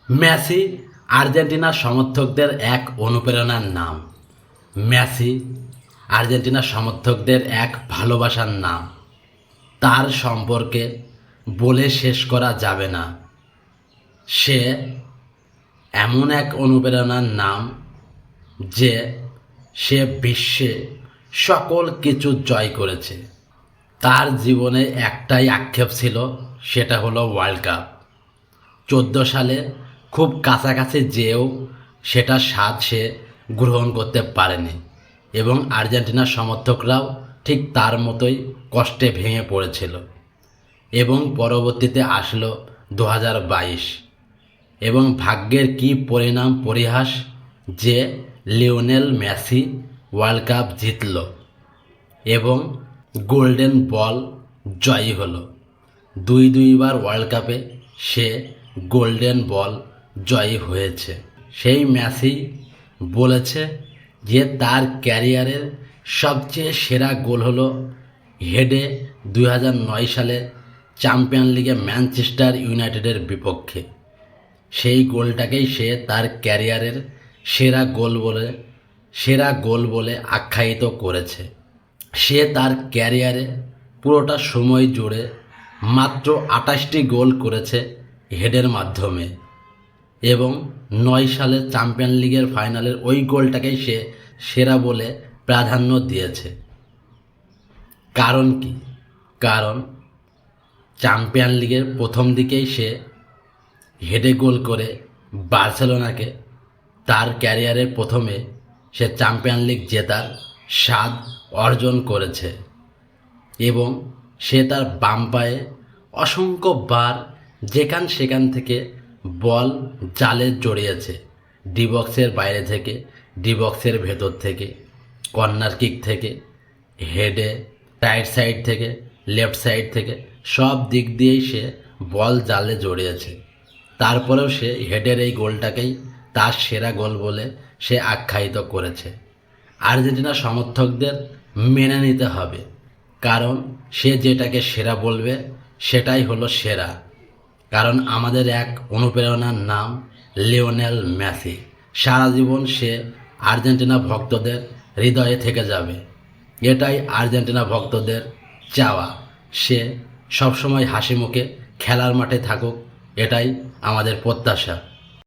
Messi আর্জেন্টিনার সমর্থকদের এক অনুপ্রেরণার নাম। মেসি আর্জেন্টিনার সমর্থকদের এক ভালোবাসার নাম। তার সম্পর্কে বলে শেষ করা যাবে না। সে এমন এক অনুপ্রেরণার নাম যে সে বিশ্বে সকল কিছু জয় করেছে। তার জীবনে একটাই আক্ষেপ ছিল, সেটা হলো ওয়ার্ল্ড কাপ। 14 সালে খুব কাছাকাছি যেও সেটা স্বাদ সে গ্রহণ করতে পারেনি, এবং আর্জেন্টিনার সমর্থকরাও ঠিক তার মতোই কষ্টে ভেঙে পড়েছিল। এবং পরবর্তীতে আসলো 2022, এবং ভাগ্যের কি পরিণাম পরিহাস যে লিওনেল মেসি ওয়ার্ল্ড কাপ জিতল এবং গোল্ডেন বল জয়ী হলো। দুইবার ওয়ার্ল্ড কাপে সে গোল্ডেন বল জয়ী হয়েছে। সেই মেসি বলেছে যে তার ক্যারিয়ারের সবচেয়ে সেরা গোল হলো হেডে 2009 সালে চ্যাম্পিয়ন লিগে ম্যানচেস্টার ইউনাইটেডের বিপক্ষে। সেই গোলটাকেই সে তার ক্যারিয়ারের সেরা গোল বলে আখ্যায়িত করেছে। সে তার ক্যারিয়ারে পুরোটা সময় জুড়ে মাত্র 28টি গোল করেছে হেডের মাধ্যমে, এবং 9 সালে চ্যাম্পিয়ন লিগের ফাইনালের ওই গোলটাকেই সে সেরা বলে প্রাধান্য দিয়েছে। কারণ কি? কারণ চ্যাম্পিয়ন লিগের প্রথম দিকেই সে হেডে গোল করে বার্সেলোনাকে তার ক্যারিয়ারের প্রথমে সে চ্যাম্পিয়ন লিগ জেতার স্বাদ অর্জন করেছে, এবং সে তার বাম পায়ে অসংখ্যবার সেখান থেকে বল জালে জড়িয়েছে। ডি বক্সের বাইরে থেকে, ডি বক্সের ভেতর থেকে, কর্নার কিক থেকে, হেডে, রাইট সাইড থেকে, লেফট সাইড থেকে, সব দিক দিয়েই সে বল জালে জড়িয়েছে। তারপরেও সে হেডের এই গোলটাকেই তার সেরা গোল বলে সে আখ্যায়িত করেছে। আর্জেন্টিনা সমর্থকদের মেনে নিতে হবে, কারণ সে যেটাকে সেরা বলবে সেটাই হলো সেরা। কারণ আমাদের এক অনুপ্রেরণার নাম লিওনেল মেসি। সারা জীবন সে আর্জেন্টিনা ভক্তদের হৃদয়ে থেকে যাবে। এটাই আর্জেন্টিনা ভক্তদের চাওয়া। সে সবসময় হাসি মুখে খেলার মাঠে থাকুক, এটাই আমাদের প্রত্যাশা।